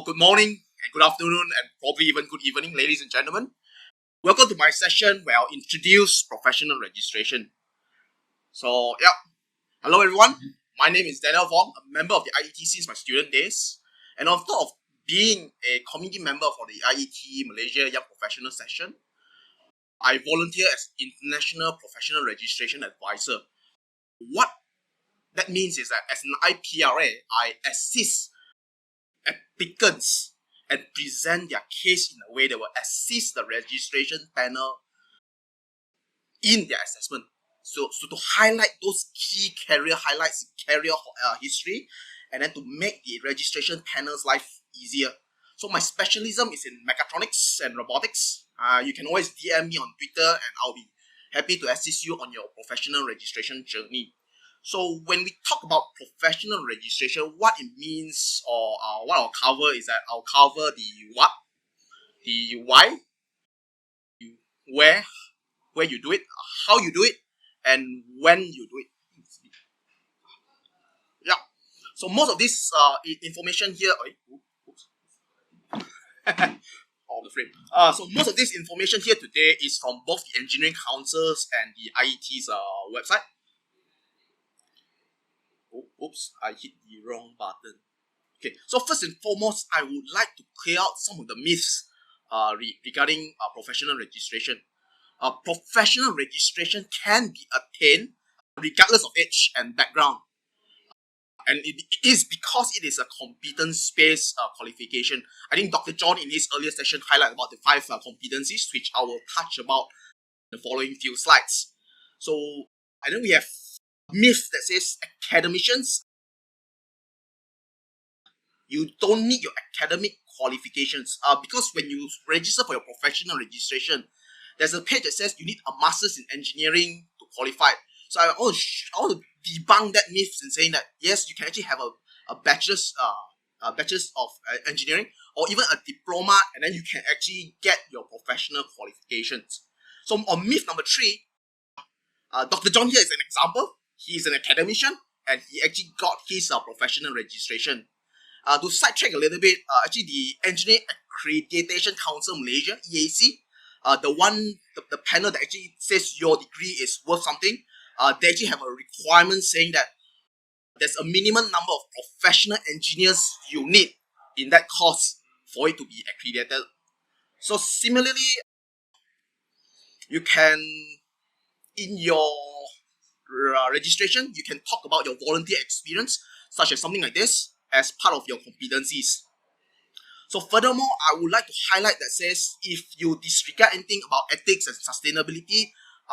Good morning and good afternoon and probably even good evening, ladies and gentlemen. Welcome to my session where I'll introduce professional registration. Hello everyone. My name is Daniel Vong, a member of the IET since my student days. And on top of being a community member for the IET Malaysia Young Professional Session, I volunteer as International Professional Registration Advisor. What that means is that as an IPRA, I assist applicants and present their case in a way that will assist the registration panel in their assessment. So to highlight those key career highlights, career history, and then to make the registration panel's life easier. So my specialism is in mechatronics and robotics. You can always DM me on Twitter and I'll be happy to assist you on your professional registration journey. So when we talk about professional registration, what it means or what I'll cover is that I'll cover the what, the why, where you do it, how you do it, and when you do it. Yeah. So most of this information here, all the frame. So most of this information here today is from both the Engineering Council's and the IET's website. Oops, I hit the wrong button. Okay, so first and foremost, I would like to clear out some of the myths regarding professional registration. Professional registration can be attained regardless of age and background. And it is because it is a competence-based qualification. I think Dr. John in his earlier session highlighted about the 5 competencies, which I will touch about in the following few slides. So, and then we have myth that says academicians, you don't need your academic qualifications. Because when you register for your professional registration, there's a page that says you need a master's in engineering to qualify. So I want to debunk that myth in saying that yes, you can actually have a bachelor's of engineering or even a diploma, and then you can actually get your professional qualifications. So on myth number 3, Dr. John here is an example. He is an academician and he actually got his professional registration. To sidetrack a little bit, actually the Engineering Accreditation Council Malaysia, EAC, the panel that actually says your degree is worth something, they actually have a requirement saying that there's a minimum number of professional engineers you need in that course for it to be accredited. So similarly, you can, in your registration, you can talk about your volunteer experience, such as something like this, as part of your competencies. So furthermore, I would like to highlight that says if you disregard anything about ethics and sustainability,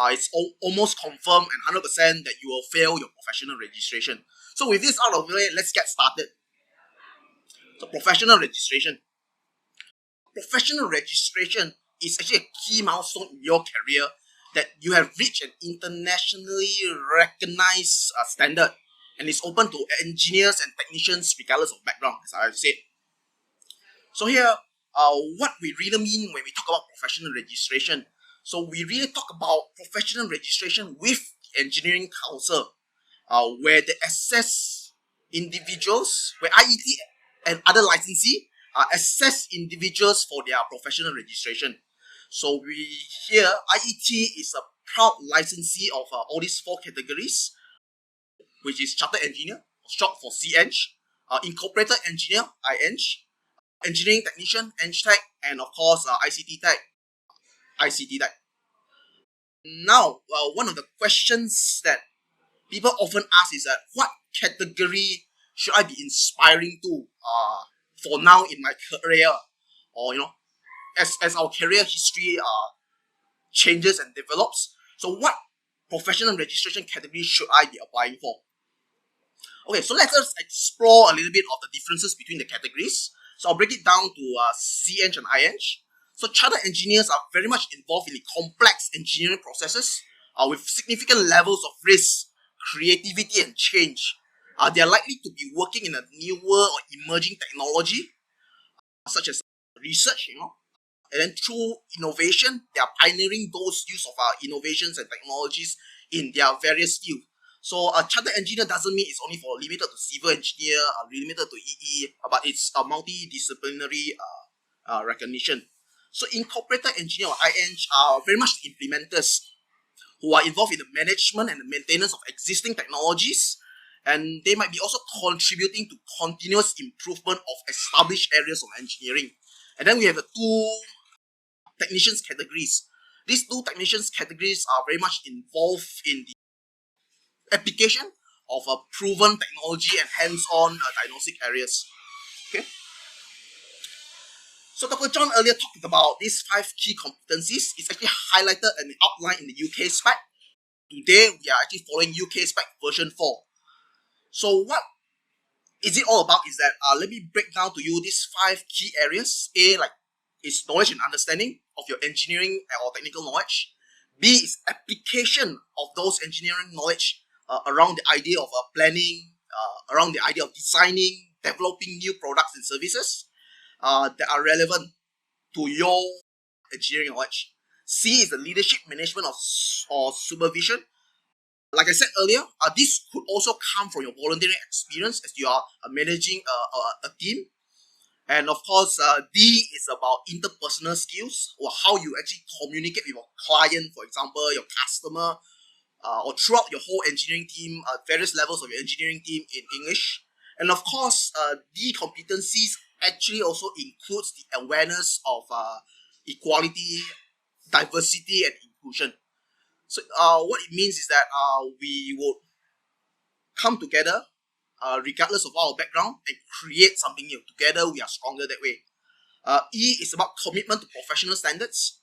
it's almost confirmed and 100% that you will fail your professional registration. So with this out of the way, let's get started. So professional registration. Professional registration is actually a key milestone in your career that you have reached an internationally recognized standard, and it's open to engineers and technicians regardless of background, as I've said. So here, what we really mean when we talk about professional registration. So we really talk about professional registration with the Engineering Council, where they assess individuals, where IET and other licensee assess individuals for their professional registration. So IET is a proud licensee of all these 4 categories, which is Chartered Engineer, short for CEng, Incorporated Engineer, IEng, Engineering Technician, EngTech, and of course ICT Tech, ICT Tech. Now, one of the questions that people often ask is that what category should I be inspiring to for now in my career, or as our career history changes and develops. So what professional registration category should I be applying for? Okay, so let us explore a little bit of the differences between the categories. So I'll break it down to CEng and IEng. So chartered engineers are very much involved in the complex engineering processes with significant levels of risk, creativity, and change. They are likely to be working in a newer or emerging technology, such as research, and then through innovation, they are pioneering those use of innovations and technologies in their various fields. So a chartered engineer doesn't mean it's only for limited to civil engineer, limited to EE, but it's a multidisciplinary recognition. So incorporated engineer or IEng are very much implementers who are involved in the management and the maintenance of existing technologies, and they might be also contributing to continuous improvement of established areas of engineering. And then we have the two technicians categories. These two technicians categories are very much involved in the application of a proven technology and hands-on diagnostic areas. Okay. So Dr. John earlier talked about these 5 key competencies. It's actually highlighted and outlined in the UK spec. Today, we are actually following UK spec version 4. So what is it all about is that, let me break down to you these 5 key areas. A, like, is knowledge and understanding of your engineering or technical knowledge. B is application of those engineering knowledge around the idea of planning, around the idea of designing, developing new products and services that are relevant to your engineering knowledge. C is the leadership management or supervision. Like I said earlier, this could also come from your volunteering experience as you are managing a team. And of course, D is about interpersonal skills, or how you actually communicate with your client, for example, your customer, or throughout your whole engineering team, various levels of your engineering team in English. And of course, D competencies actually also includes the awareness of equality, diversity, and inclusion. So what it means is that we will come together regardless of our background and create something new. Together, we are stronger that way. E is about commitment to professional standards.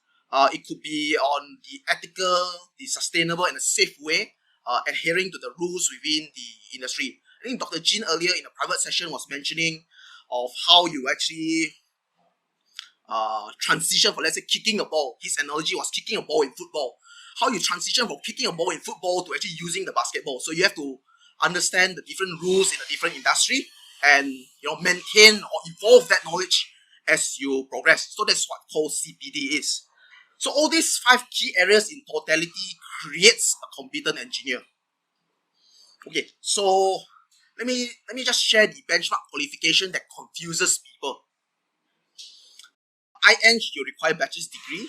It could be on the ethical, the sustainable, and a safe way, adhering to the rules within the industry. I think Dr. Jin earlier in a private session was mentioning of how you actually transition for, let's say, kicking a ball. His analogy was kicking a ball in football. How you transition from kicking a ball in football to actually using the basketball. So you have to understand the different rules in a different industry and maintain or evolve that knowledge as you progress. So that's what whole CPD is. So all these 5 key areas in totality creates a competent engineer. Okay, so let me just share the benchmark qualification that confuses people. IEng, you require bachelor's degree.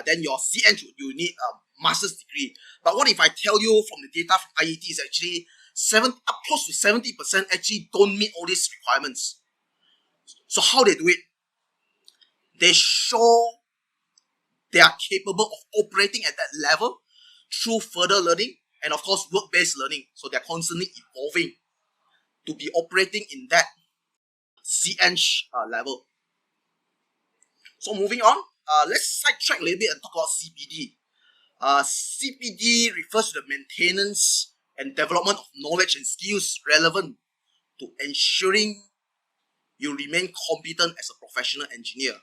Then your CEng, you need a master's degree. But what if I tell you from the data from IET is actually close to 70% actually don't meet all these requirements. So how they do it? They show they are capable of operating at that level through further learning and of course work-based learning. So they're constantly evolving to be operating in that CEng level. So moving on, let's sidetrack a little bit and talk about CPD. CPD refers to the maintenance and development of knowledge and skills relevant to ensuring you remain competent as a professional engineer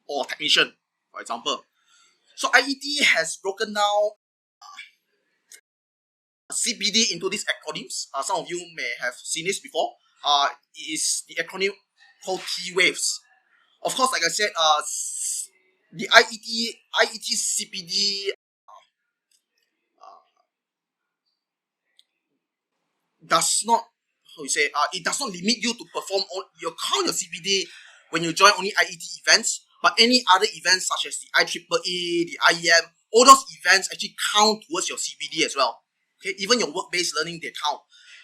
or technician, for example. So IET has broken down CPD into these acronyms. Some of you may have seen this before. It is the acronym called T waves. Of course, like I said, the IET CPD does not, it does not limit you to perform your CPD when you join only IET events, but any other events such as the IEEE, the IEM, all those events actually count towards your CPD as well. Okay, even your work-based learning, they count.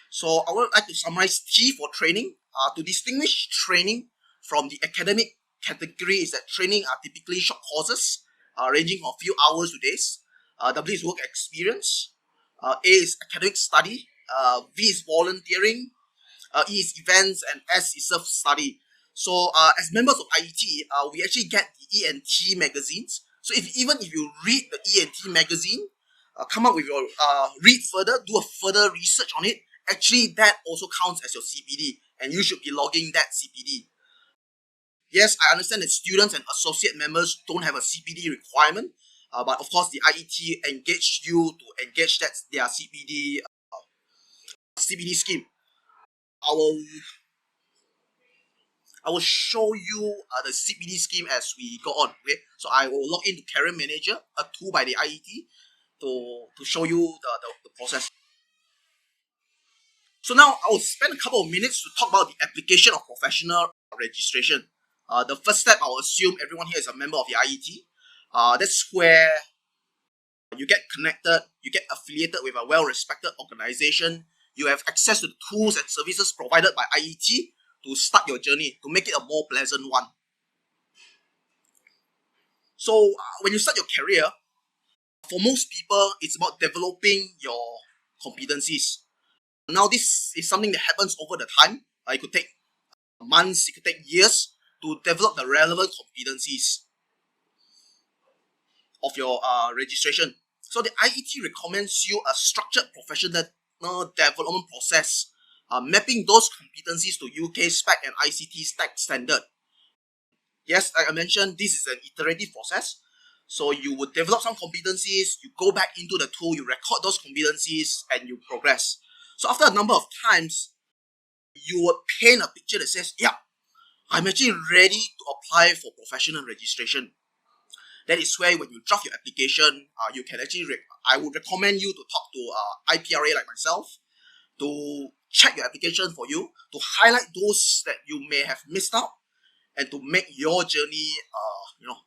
So I would like to summarize T for training. To distinguish training from the academic category is that training are typically short courses, ranging from a few hours to days. W is work experience. A is academic study. V is volunteering. E is events, and S is self-study. So as members of IET, we actually get the E and T magazines. So even if you read the E and T magazine, come up with your read further, do a further research on it, actually that also counts as your CPD, and you should be logging that CPD. Yes, I understand that students and associate members don't have a CPD requirement, but of course the IET engaged you to engage their CPD scheme. I will show you the CPD scheme as we go on. Okay, so I will log into Career Manager, a tool by the IET, to show you the process. So now I will spend a couple of minutes to talk about the application of professional registration. The first step, I will assume everyone here is a member of the IET. That's where you get connected, you get affiliated with a well-respected organization, you have access to the tools and services provided by IET to start your journey, to make it a more pleasant one. So when you start your career, for most people, it's about developing your competencies. Now, this is something that happens over the time. It could take months, it could take years to develop the relevant competencies of your registration. So the IET recommends you a structured professional development process, mapping those competencies to UK spec and ICT spec standard. Yes, like I mentioned, this is an iterative process. So you would develop some competencies, you go back into the tool, you record those competencies, and you progress. So after a number of times, you would paint a picture that says, yeah, I'm actually ready to apply for professional registration. That is where when you draft your application, you can actually, I would recommend you to talk to IPRA like myself to check your application for you, to highlight those that you may have missed out, and to make your journey,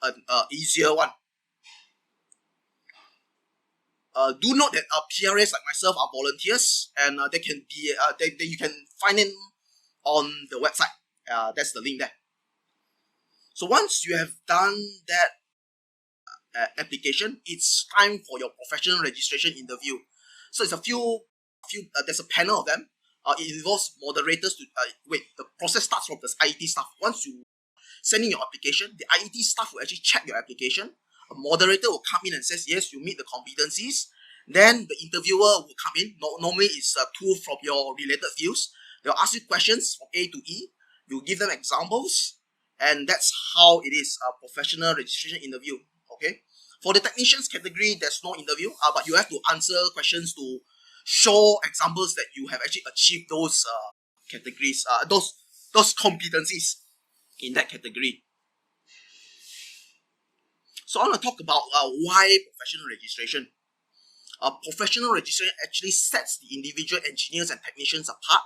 an easier one. Do note that PRAs like myself are volunteers, and they can be, you can find them on the website. That's the link there. So once you have done that application, it's time for your professional registration interview. So it's there's a panel of them. It involves moderators to, the process starts from the IET staff. Once you send in your application, the IET staff will actually check your application. A moderator will come in and says, yes, you meet the competencies. Then the interviewer will come in. Normally it's two from your related fields. They'll ask you questions from A to E. You give them examples. And that's how it is a professional registration interview. Okay. For the technicians category, there's no interview, but you have to answer questions to show examples that you have actually achieved those categories, those competencies in that category. So I want to talk about why professional registration. Professional registration actually sets the individual engineers and technicians apart,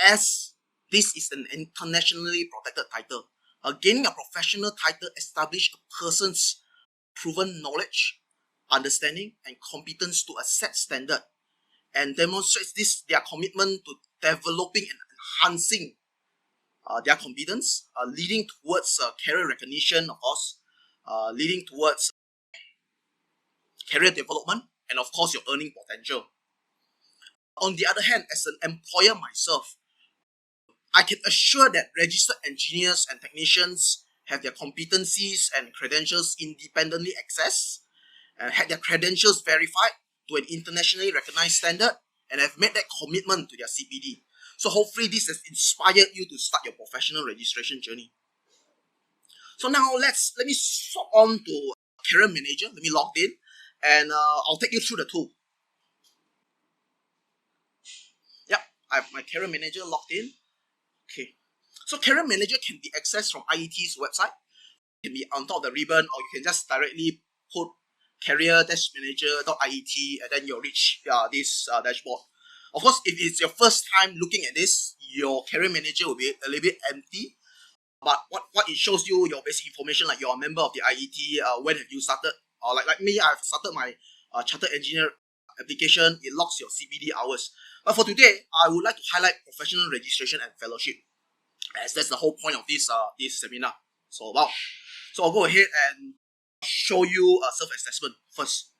as this is an internationally protected title. Gaining a professional title establishes a person's proven knowledge, understanding, and competence to a set standard, and demonstrates their commitment to developing and enhancing their competence, leading towards career recognition, of course, leading towards career development, and of course your earning potential. On the other hand, as an employer myself, I can assure that registered engineers and technicians have their competencies and credentials independently accessed, and had their credentials verified to an internationally recognized standard, and have made that commitment to their CPD. So hopefully this has inspired you to start your professional registration journey. So now let me swap on to career manager. Let me log in, and I'll take you through the tool. Yep, I have my career manager logged in. Okay, so career manager can be accessed from IET's website. It can be on top of the ribbon, or you can just directly put career-manager.iet, and then you'll reach this dashboard. Of course, if it's your first time looking at this, your career manager will be a little bit empty. But what it shows you, your basic information, like you're a member of the IET, when have you started, or like me, I've started my chartered engineer application. It logs your CPD hours. But for today, I would like to highlight professional registration and fellowship, as that's the whole point of this seminar. So I'll go ahead and show you a self-assessment first.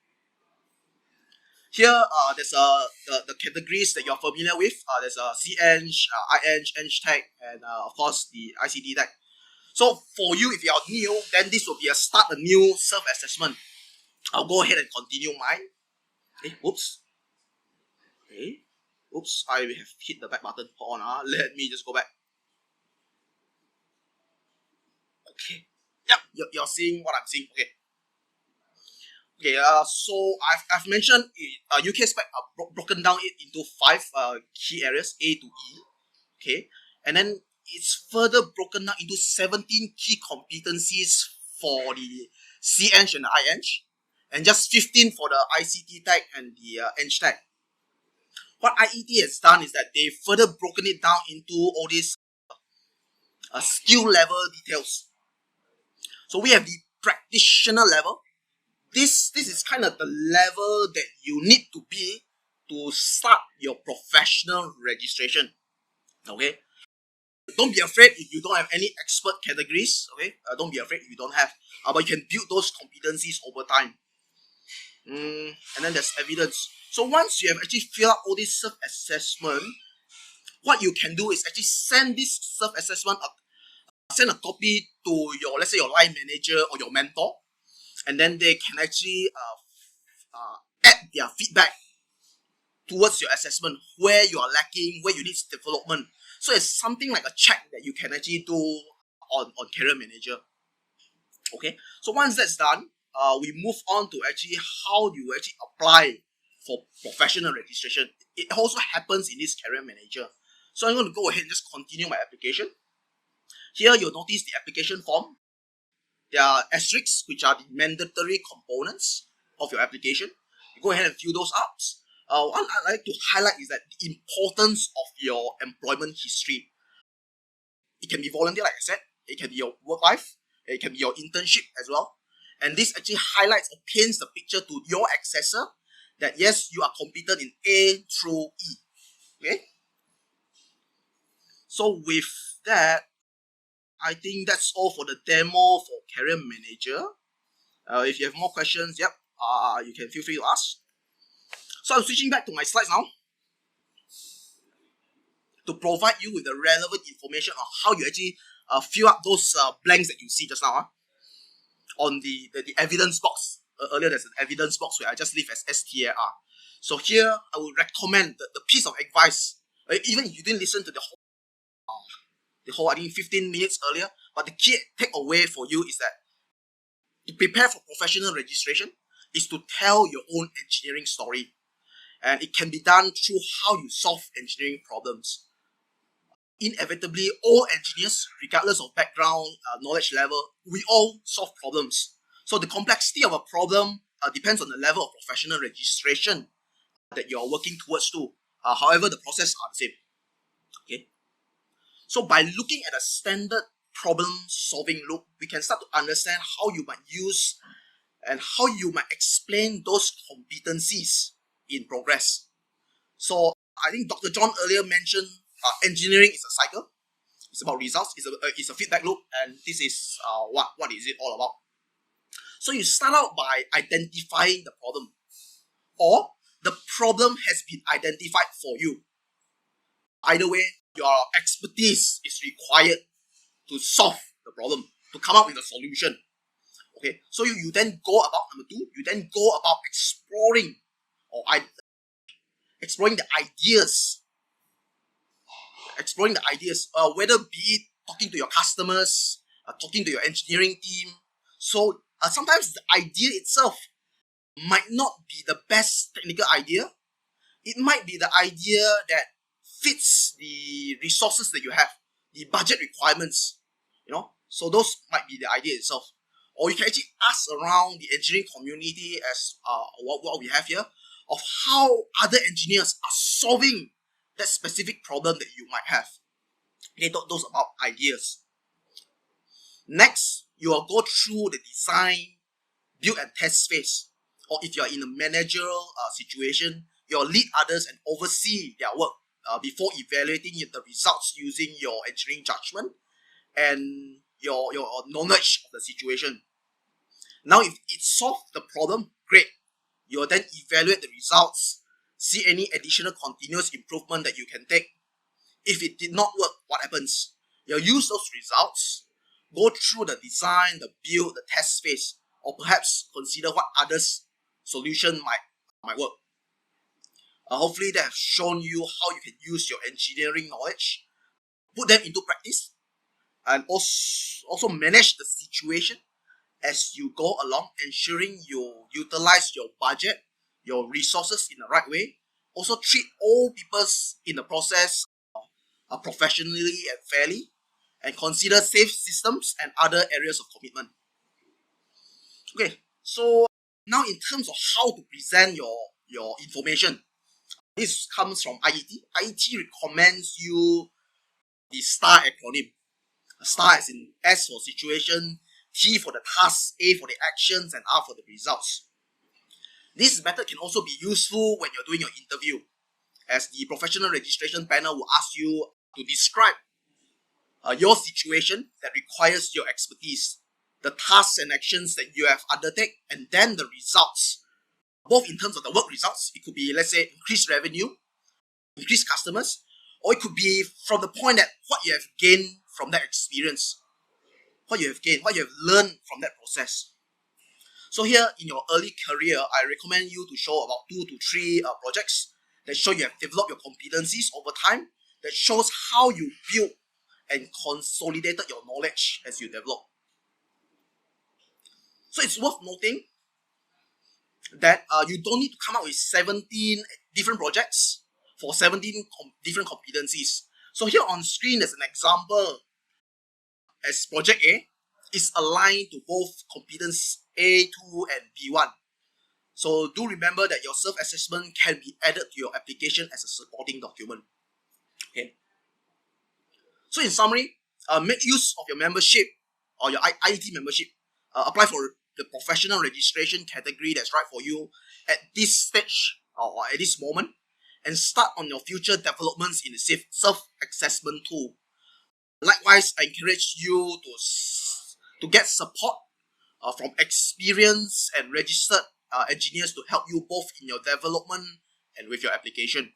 Here, there's the categories that you're familiar with. There's CEng, IEng, Eng Tech, and of course the ICT Tech. So for you, if you're new, then this will be a new self-assessment. I'll go ahead and continue mine. Okay, oops. Okay, oops, I have hit the back button. Hold on, let me just go back. Okay, yep, you're seeing what I'm seeing. Okay. Okay, so I've mentioned it, UK spec broken down it into 5 key areas, A to E. Okay, and then it's further broken down into 17 key competencies for the CEng and the IEng, and just 15 for the ICT Tech and the Eng Tech. what IET has done is that they've further broken it down into all these skill level details. So we have the practitioner level. This is kind of the level that you need to be to start your professional registration. Okay, don't be afraid if you don't have any expert categories. Okay, don't be afraid if you don't have, but you can build those competencies over time. And then there's evidence. So once you have actually filled out all this self-assessment, what you can do is actually send this self-assessment, send a copy to your, let's say, your line manager or your mentor, and then they can actually add their feedback towards your assessment, where you are lacking, where you need development. So it's something like a check that you can actually do on Career Manager. Okay, so once that's done, we move on to actually how you actually apply for professional registration. It also happens in this Career Manager. So I'm going to go ahead and just continue my application. Here you'll notice the application form. There are asterisks, which are the mandatory components of your application. You go ahead and fill those up. What I'd like to highlight is that the importance of your employment history. It can be volunteer, like I said. It can be your work life. It can be your internship as well. And this actually highlights or paints the picture to your accessor that yes, you are competent in A through E. Okay? So with that, I think that's all for the demo for Career Manager. If you have more questions, yep, you can feel free to ask. So I'm switching back to my slides now to provide you with the relevant information on how you actually fill up those blanks that you see just now on the evidence box. Earlier there's an evidence box where I just leave as STAR. So here I would recommend the piece of advice, even if you didn't listen to the whole I think 15 minutes earlier, but the key takeaway for you is that to prepare for professional registration is to tell your own engineering story. And it can be done through how you solve engineering problems. Inevitably, all engineers, regardless of background, knowledge level, we all solve problems. So the complexity of a problem depends on the level of professional registration that you're working towards to. However, the process are the same. Okay. So by looking at a standard problem-solving loop, we can start to understand how you might use and how you might explain those competencies in progress. So I think Dr. John earlier mentioned engineering is a cycle. It's about results. It's a feedback loop, and this is what is it all about. So you start out by identifying the problem, or the problem has been identified for you. Either way, your expertise is required to solve the problem, to come up with a solution. Okay, so you then go about number two. You then go about exploring the ideas. Exploring the ideas, whether be it talking to your customers, talking to your engineering team. So sometimes the idea itself might not be the best technical idea. It might be the idea that fits the resources that you have, the budget requirements, So those might be the idea itself. Or you can actually ask around the engineering community as what we have here, of how other engineers are solving that specific problem that you might have. Okay, those about ideas. Next, you will go through the design, build and test phase. Or if you are in a managerial situation, you'll lead others and oversee their work before evaluating the results using your engineering judgment and your knowledge of the situation. Now, if it solved the problem, great. You'll then evaluate the results, see any additional continuous improvement that you can take. If it did not work, what happens? You'll use those results, go through the design, the build, the test phase, or perhaps consider what others' solution might work. Hopefully that has shown you how you can use your engineering knowledge, put them into practice, and also manage the situation as you go along, ensuring you utilize your budget, your resources in the right way. Also treat all people in the process professionally and fairly, and consider safe systems and other areas of commitment. Okay, so now in terms of how to present your information, This comes from IET. IET recommends you the STAR acronym. STAR as in S for situation, T for the task, A for the actions, and R for the results. This method can also be useful when you're doing your interview, as the professional registration panel will ask you to describe your situation that requires your expertise, the tasks and actions that you have undertaken, and then the results. Both in terms of the work results, it could be, let's say, increased revenue, increased customers, or it could be from the point that what you have gained from that experience, what you have gained, what you have learned from that process. So here in your early career, I recommend you to show about 2 to 3 projects that show you have developed your competencies over time, that shows how you built and consolidated your knowledge as you develop. So it's worth noting that you don't need to come up with 17 different projects for 17 different competencies. So here on screen there's an example as project A is aligned to both competence A2 and B1. So do remember that your self-assessment can be added to your application as a supporting document. Okay. So in summary, make use of your membership or your IET membership. Apply for the professional registration category that's right for you at this stage or at this moment, and start on your future developments in the self-assessment tool. Likewise, I encourage you to get support from experienced and registered engineers to help you both in your development and with your application.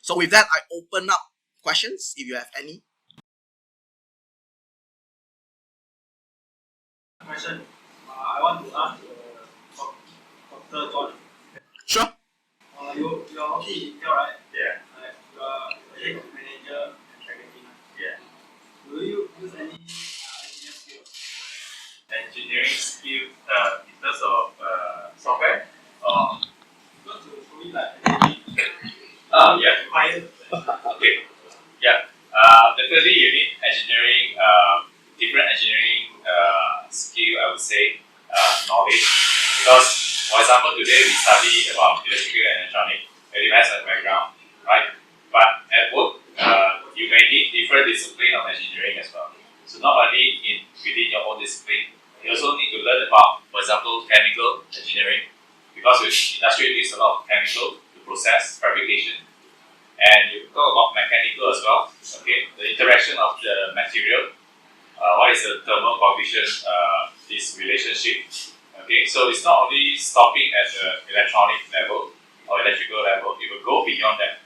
So with that, I open up questions if you have any. Question. I want to ask Dr. John. Sure. You are working in Intel, right? Yeah. You are head of manager and packaging. Yeah. Do you use any engineering skills? Engineering skill in terms of software? Not to me like engineering. Yeah. Required. Okay. Yeah. Definitely you need engineering, different engineering skill, I would say, knowledge. Because, for example, today we study about electrical and electronic, very nice background, right? But at work, you may need different discipline of engineering as well. So not only within your own discipline, you also need to learn about, for example, chemical engineering, because industry needs a lot of chemical to process, fabrication. And you talk about mechanical as well, okay? The interaction of the material, what is the thermal coefficient, this relationship, okay? So it's not only stopping at the electronic level or electrical level, it will go beyond that,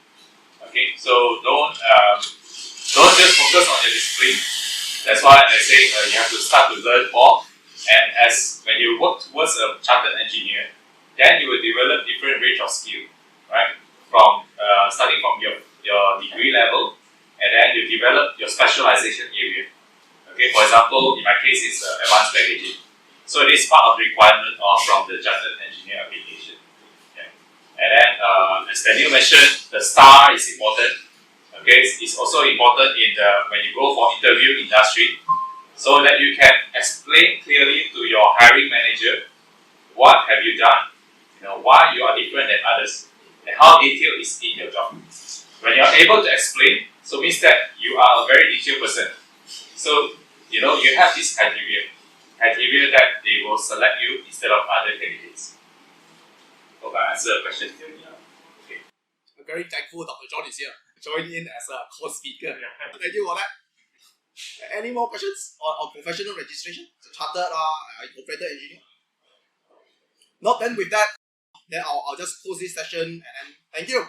okay? So don't just focus on your discipline. That's why I say you have to start to learn more, and when you work towards a chartered engineer, then you will develop different range of skill, right? From starting from your degree level, and then you develop your specialization area. Okay, for example, in my case, it's advanced packaging. So it is part of the requirement from the chartered engineer application. Okay. And then, as Daniel mentioned, the STAR is important. Okay, it's also important when you go for interview industry, so that you can explain clearly to your hiring manager what have you done, why you are different than others, and how detailed is in your job. When you are able to explain, so means that you are a very detailed person. So you have this criteria that they will select you instead of other candidates. Hope I answered the question. Okay. I'm very thankful Dr. John is here, joining in as a co-speaker. Thank you for that. Any more questions on professional registration? So chartered operator engineer? Not then with that, then I'll just close this session and then thank you.